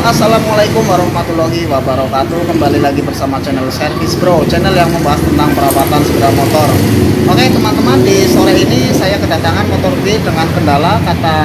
Assalamualaikum warahmatullahi wabarakatuh. Kembali lagi bersama channel Service Bro, channel yang membahas tentang perawatan sepeda motor. Oke teman-teman, di sore ini saya kedatangan motor B dengan kendala, kata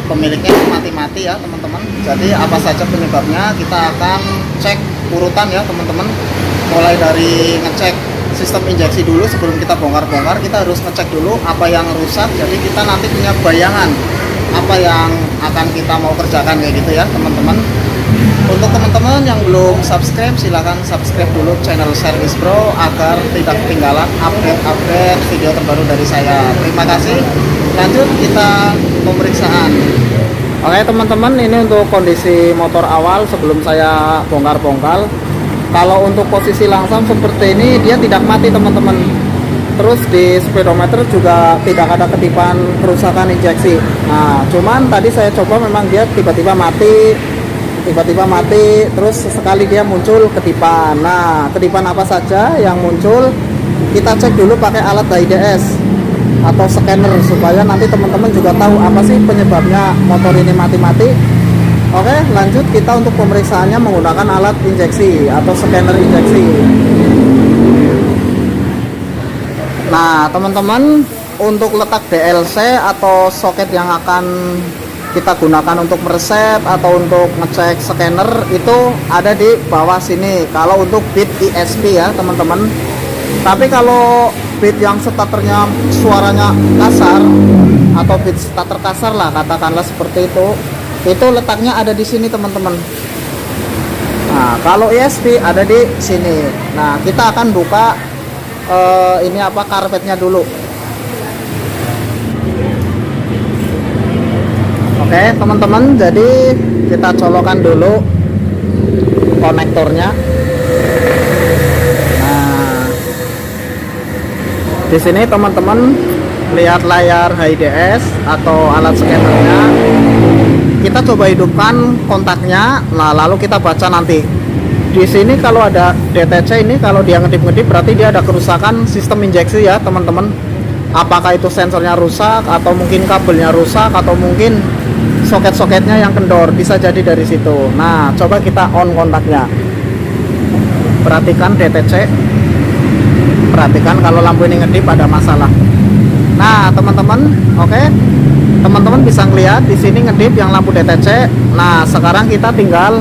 pemiliknya mati-mati ya teman-teman. Jadi apa saja penyebabnya kita akan cek urutan ya teman-teman. Mulai dari ngecek sistem injeksi dulu. Sebelum kita bongkar-bongkar, kita harus ngecek dulu apa yang rusak. Jadi kita nanti punya bayangan apa yang akan kita mau kerjakan kayak gitu ya teman-teman. Untuk teman-teman yang belum subscribe, silahkan subscribe dulu channel Service Bro agar tidak ketinggalan update-update video terbaru dari saya. Terima kasih. Lanjut kita pemeriksaan. Oke teman-teman, ini untuk kondisi motor awal sebelum saya bongkar-bongkar. Kalau untuk posisi langsam seperti ini, dia tidak mati teman-teman. Terus di speedometer juga tidak ada ketipan kerusakan injeksi. Nah cuman tadi saya coba memang dia tiba-tiba mati, terus sesekali dia muncul ketipan. Nah ketipan apa saja yang muncul, kita cek dulu pakai alat HIDS atau scanner supaya nanti teman-teman juga tahu apa sih penyebabnya motor ini mati-mati. Oke, lanjut kita untuk pemeriksaannya menggunakan alat injeksi atau scanner injeksi. Nah teman-teman, untuk letak DLC atau soket yang akan kita gunakan untuk mereset atau untuk ngecek scanner itu ada di bawah sini kalau untuk bit ESP ya teman-teman. Tapi kalau bit yang starternya suaranya kasar atau bit starter kasar lah katakanlah seperti itu letaknya ada di sini teman-teman. Nah kalau ESP ada di sini. Nah kita akan buka ini apa, karpetnya dulu. Oke teman-teman, jadi kita colokan dulu konektornya. Nah di sini teman-teman lihat layar HIDS atau alat scannernya. Kita coba hidupkan kontaknya. Nah lalu kita baca nanti. Di sini kalau ada DTC ini, kalau dia ngedip-ngedip berarti dia ada kerusakan sistem injeksi ya teman-teman. Apakah itu sensornya rusak atau mungkin kabelnya rusak atau mungkin soket-soketnya yang kendor, bisa jadi dari situ. Nah coba kita on kontaknya, perhatikan DTC, perhatikan kalau lampu ini ngedip ada masalah. Nah teman-teman, oke, teman-teman bisa ngeliat di sini ngedip yang lampu DTC. Nah sekarang kita tinggal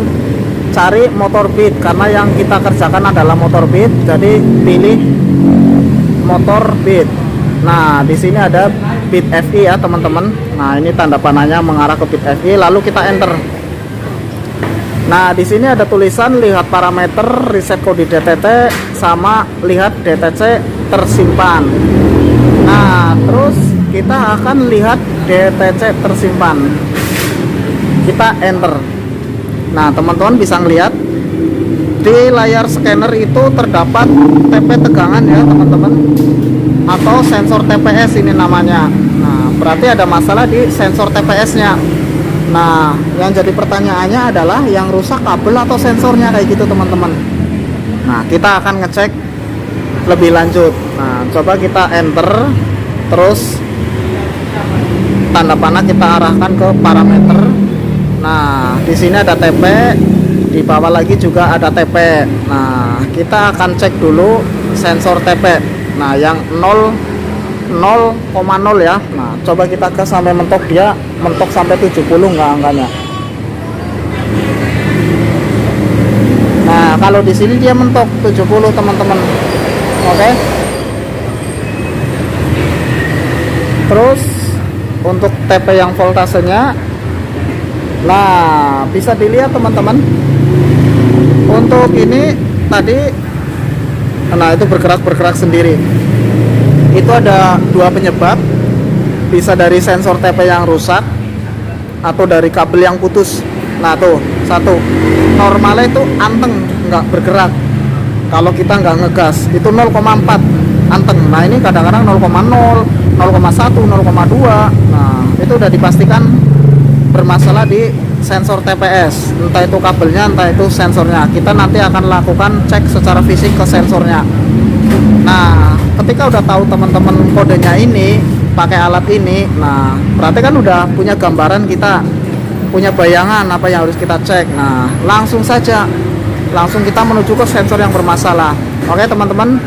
cari motor beat karena yang kita kerjakan adalah motor beat. Jadi pilih motor beat. Nah di sini ada beat FI ya teman-teman. Nah ini tanda panahnya mengarah ke beat FI, lalu kita enter. Nah di sini ada tulisan lihat parameter, reset kode DTC, sama lihat DTC tersimpan. Nah terus kita akan lihat DTC tersimpan, kita enter. Nah teman-teman bisa ngelihat di layar scanner itu terdapat TP tegangan ya teman-teman, atau sensor TPS ini namanya. Nah berarti ada masalah di sensor TPS nya. Nah yang jadi pertanyaannya adalah yang rusak kabel atau sensornya kayak gitu teman-teman. Nah kita akan ngecek lebih lanjut. Nah coba kita enter, terus tanda panah kita arahkan ke parameter. Nah di sini ada TP, di bawah lagi juga ada TP. Nah kita akan cek dulu sensor TP. Nah yang 0,0 ya. Nah coba kita gas sampai mentok, dia mentok sampai 70 nggak angkanya. Nah kalau di sini dia mentok 70 teman-teman. Oke. Terus untuk TP yang voltasenya, nah bisa dilihat teman-teman. Untuk ini tadi, nah itu bergerak sendiri. Itu ada dua penyebab, bisa dari sensor TP yang rusak atau dari kabel yang putus. Nah tuh satu, normalnya itu anteng nggak bergerak kalau kita nggak ngegas, itu 0,4 anteng. Nah ini kadang-kadang 0,0, 0,1, 0,2. Nah itu udah dipastikan bermasalah di sensor TPS, entah itu kabelnya entah itu sensornya. Kita nanti akan lakukan cek secara fisik ke sensornya. Nah ketika udah tahu teman-teman kodenya ini pakai alat ini, nah berarti kan udah punya gambaran kita punya bayangan apa yang harus kita cek. Nah, langsung saja, langsung kita menuju ke sensor yang bermasalah. Oke teman-teman,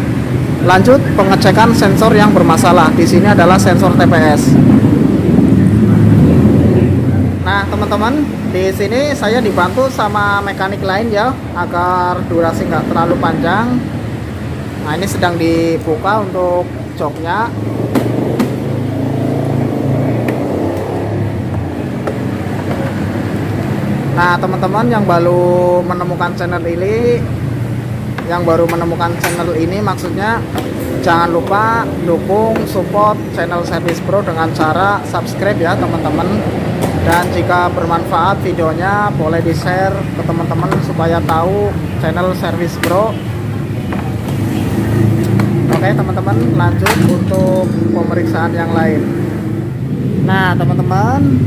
lanjut pengecekan sensor yang bermasalah. Di sini adalah sensor TPS. Nah teman-teman, di sini saya dibantu sama mekanik lain ya, agar durasi nggak terlalu panjang. Nah ini sedang dibuka untuk joknya. Nah teman-teman yang baru menemukan channel ini, maksudnya jangan lupa dukung support channel Service Pro dengan cara subscribe ya teman-teman. Dan jika bermanfaat videonya boleh di share ke teman-teman supaya tahu channel Service Pro. Oke teman-teman, lanjut untuk pemeriksaan yang lain. Nah teman-teman,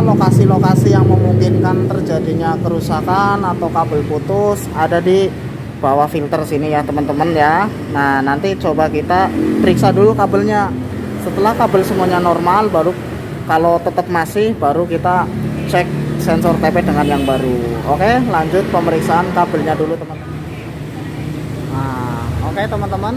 lokasi-lokasi yang memungkinkan terjadinya kerusakan atau kabel putus ada di bawah filter sini ya teman-teman ya. Nah nanti coba kita periksa dulu kabelnya. Setelah kabel semuanya normal, baru kalau tetap masih, baru kita cek sensor TP dengan yang baru. Oke, lanjut pemeriksaan kabelnya dulu teman-teman. Nah oke teman-teman,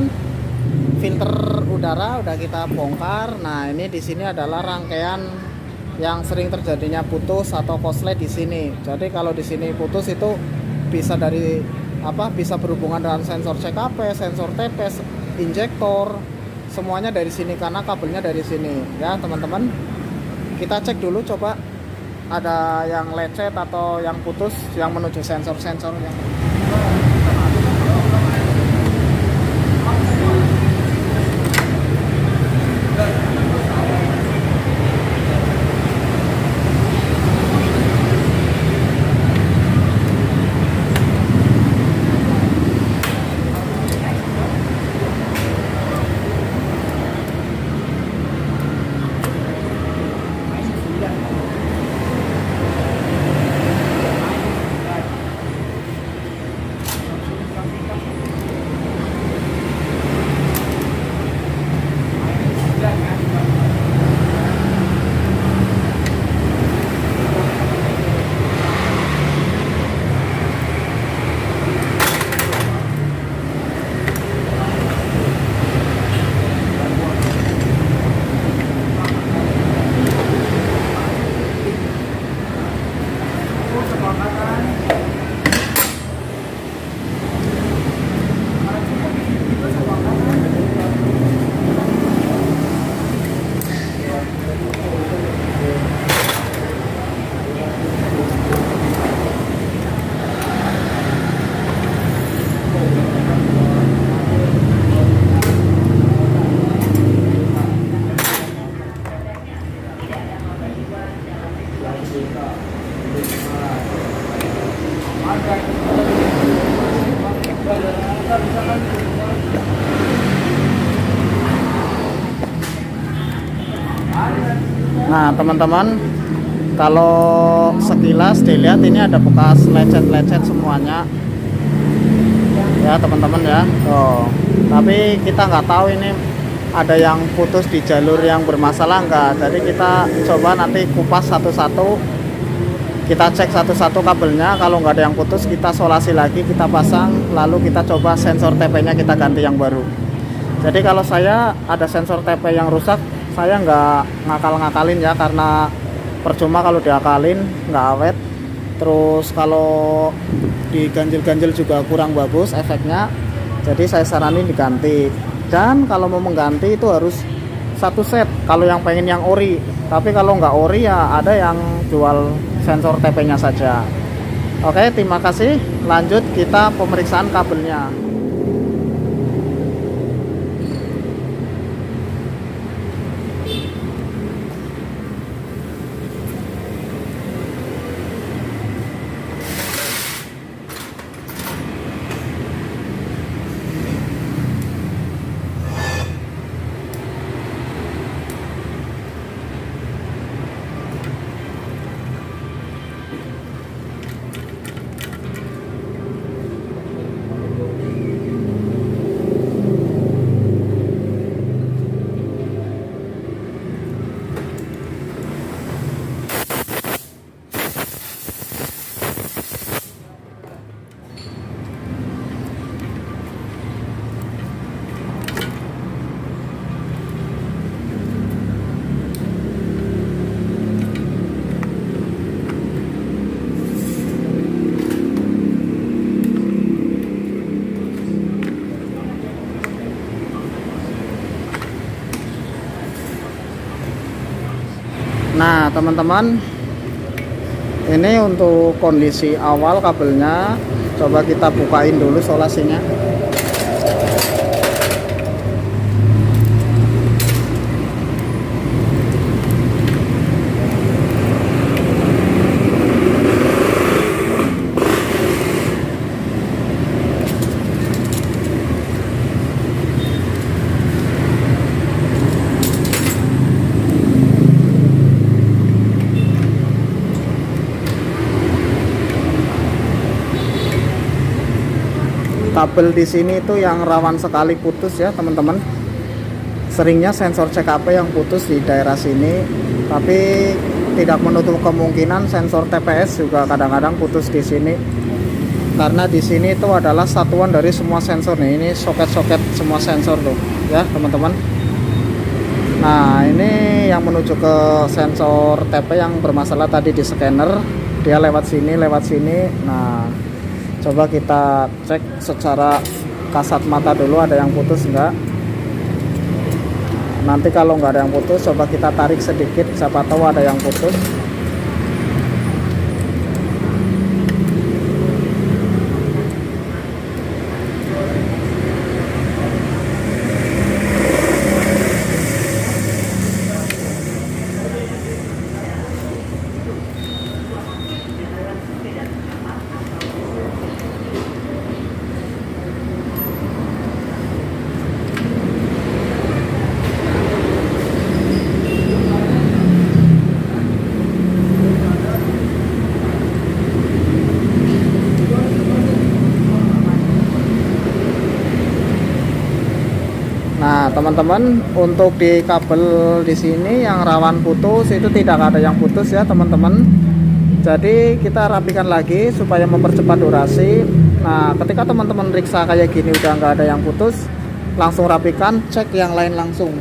filter udara udah kita bongkar. Nah ini di sini adalah rangkaian yang sering terjadinya putus atau korslet di sini. Jadi kalau di sini putus itu bisa dari bisa berhubungan dengan sensor CKP, sensor TP, injektor, semuanya dari sini karena kabelnya dari sini ya teman-teman. Kita cek dulu, coba ada yang lecet atau yang putus yang menuju sensor-sensor yang Nah teman-teman, kalau sekilas dilihat ini ada bekas lecet-lecet semuanya ya teman-teman ya. Tapi kita nggak tahu ini ada yang putus di jalur yang bermasalah enggak. Jadi kita coba nanti kupas satu-satu, kita cek satu-satu kabelnya. Kalau nggak ada yang putus, kita solasi lagi, kita pasang, lalu kita coba sensor TP nya kita ganti yang baru. Jadi kalau saya ada sensor TP yang rusak, saya nggak ngakal-ngakalin ya, karena percuma kalau diakalin, nggak awet. Terus kalau diganjel-ganjel juga kurang bagus efeknya. Jadi saya saranin diganti. Dan kalau mau mengganti itu harus satu set kalau yang pengen yang ori. Tapi kalau nggak ori ya ada yang jual sensor TP nya saja. Oke, terima kasih. Lanjut kita pemeriksaan kabelnya. Nah teman-teman, ini untuk kondisi awal kabelnya. Coba kita bukain dulu solasinya. Kabel di sini itu yang rawan sekali putus ya teman-teman. Seringnya sensor CKP yang putus di daerah sini, tapi tidak menutup kemungkinan sensor TPS juga kadang-kadang putus di sini. Karena di sini itu adalah satuan dari semua sensor nih. Ini soket-soket semua sensor tuh ya teman-teman. Nah ini yang menuju ke sensor TP yang bermasalah tadi di scanner, dia lewat sini. Nah coba kita cek secara kasat mata dulu ada yang putus enggak. Nanti kalau nggak ada yang putus, coba kita tarik sedikit, siapa tahu ada yang putus. Nah teman-teman, untuk di kabel di sini yang rawan putus itu tidak ada yang putus ya teman-teman. Jadi kita rapikan lagi supaya mempercepat durasi. Nah ketika teman-teman riksa kayak gini udah nggak ada yang putus, langsung rapikan, cek yang lain langsung.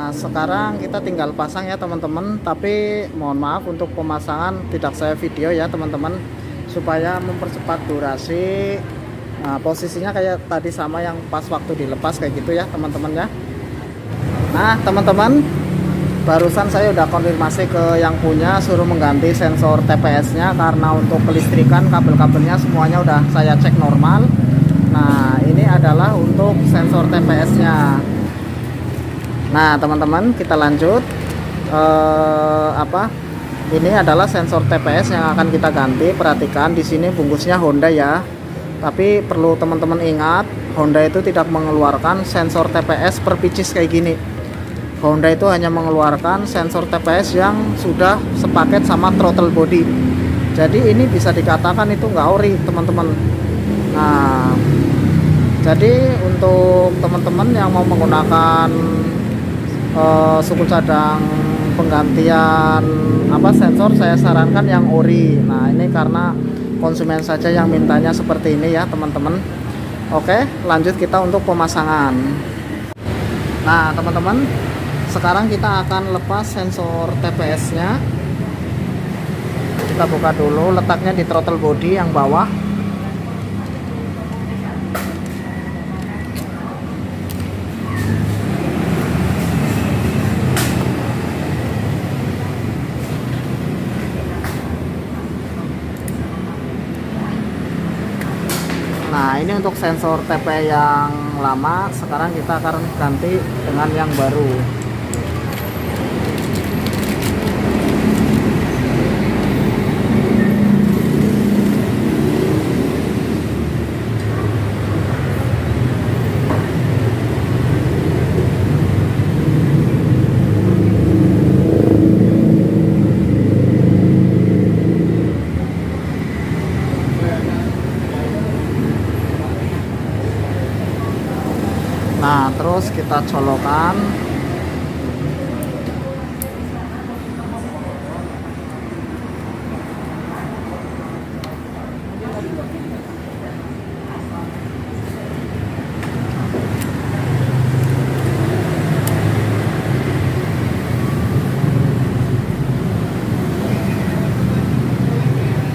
Sekarang kita tinggal pasang ya teman-teman, tapi mohon maaf untuk pemasangan tidak saya video ya teman-teman, supaya mempercepat durasi. Nah posisinya kayak tadi sama yang pas waktu dilepas kayak gitu ya teman-teman ya. Nah teman-teman, barusan saya udah konfirmasi ke yang punya, suruh mengganti sensor TPS nya karena untuk kelistrikan kabel-kabelnya semuanya udah saya cek normal. Nah ini adalah untuk sensor TPS nya. Nah teman-teman, kita lanjut. Ini adalah sensor TPS yang akan kita ganti. Perhatikan di sini bungkusnya Honda ya. Tapi perlu teman-teman ingat, Honda itu tidak mengeluarkan sensor TPS per pieces kayak gini. Honda itu hanya mengeluarkan sensor TPS yang sudah sepaket sama throttle body. Jadi ini bisa dikatakan itu nggak ori teman-teman. Nah jadi untuk teman-teman yang mau menggunakan suku cadang penggantian sensor, saya sarankan yang ori. Nah ini karena konsumen saja yang mintanya seperti ini ya teman-teman. Oke, lanjut kita untuk pemasangan. Nah teman-teman, sekarang kita akan lepas sensor TPS nya. Kita buka dulu, letaknya di throttle body yang bawah. Nah, ini untuk sensor TP yang lama, sekarang kita akan ganti dengan yang baru. Nah, terus kita colokan.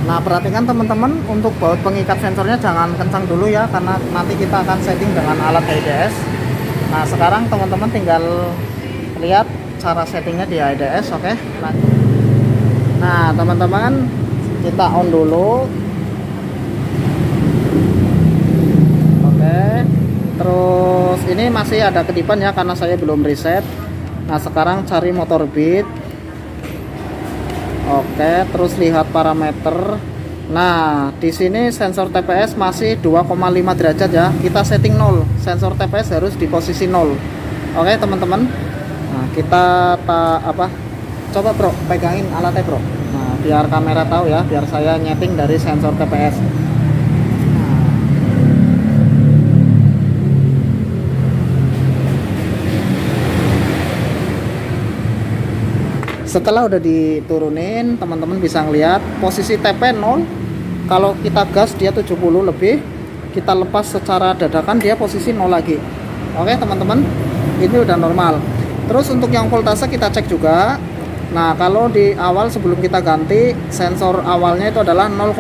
Nah, perhatikan teman-teman, untuk baut pengikat sensornya jangan kencang dulu ya, karena nanti kita akan setting dengan alat IDS. Nah, sekarang teman-teman tinggal lihat cara settingnya di IDS, oke? Nah, teman-teman, kita on dulu. Oke. Terus ini masih ada kedipan ya, karena saya belum reset. Nah, sekarang cari motor beat. Oke, terus lihat parameter. Nah, di sini sensor TPS masih 2,5 derajat ya. Kita setting 0. Sensor TPS harus di posisi 0. Oke, teman-teman. Nah, kita coba Bro, pegangin alatnya, Bro. Nah, biar kamera tahu ya, biar saya nyeting dari sensor TPS. Setelah udah diturunin, teman-teman bisa ngeliat posisi TP 0. Kalau kita gas dia 70 lebih, kita lepas secara dadakan dia posisi 0 lagi. Oke teman-teman, ini udah normal. Terus untuk yang voltase kita cek juga. Nah, kalau di awal sebelum kita ganti, sensor awalnya itu adalah 0,0,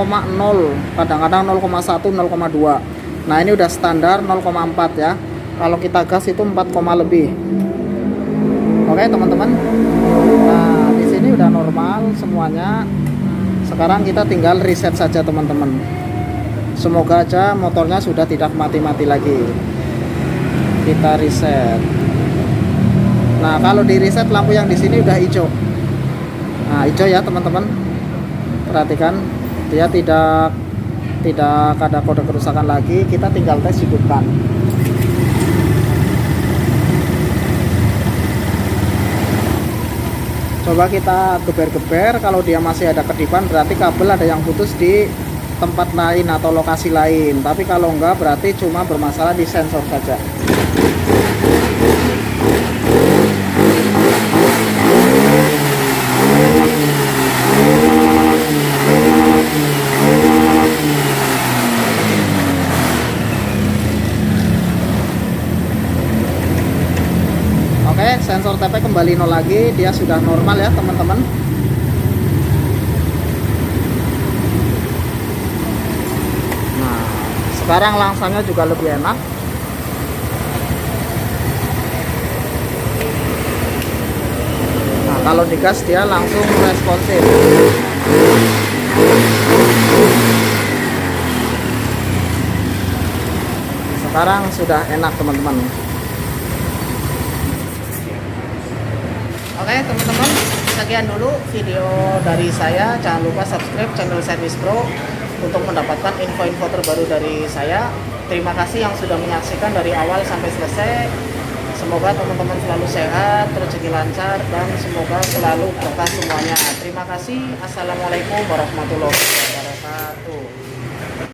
kadang-kadang 0,1, 0,2. Nah, ini udah standar 0,4 ya. Kalau kita gas itu 4, lebih. Oke teman-teman. Nah, di sini udah normal semuanya. Sekarang kita tinggal reset saja teman-teman. Semoga aja motornya sudah tidak mati-mati lagi. Kita reset. Nah, kalau di reset lampu yang di sini udah hijau. Nah, hijau ya teman-teman. Perhatikan, dia tidak ada kode kerusakan lagi. Kita tinggal tes hidupkan. Coba kita geber-geber, kalau dia masih ada kedipan berarti kabel ada yang putus di tempat lain atau lokasi lain. Tapi kalau enggak berarti cuma bermasalah di sensor saja. Oke, sensor TP kembali 0 lagi, dia sudah normal ya teman-teman. Nah, sekarang langsungnya juga lebih enak. Nah, kalau digas dia langsung responsif. Sekarang sudah enak teman-teman. Oke teman-teman, sekian dulu video dari saya. Jangan lupa subscribe channel Service Pro untuk mendapatkan info-info terbaru dari saya. Terima kasih yang sudah menyaksikan dari awal sampai selesai. Semoga teman-teman selalu sehat, rezeki lancar, dan semoga selalu berkah semuanya. Terima kasih. Assalamualaikum warahmatullahi wabarakatuh.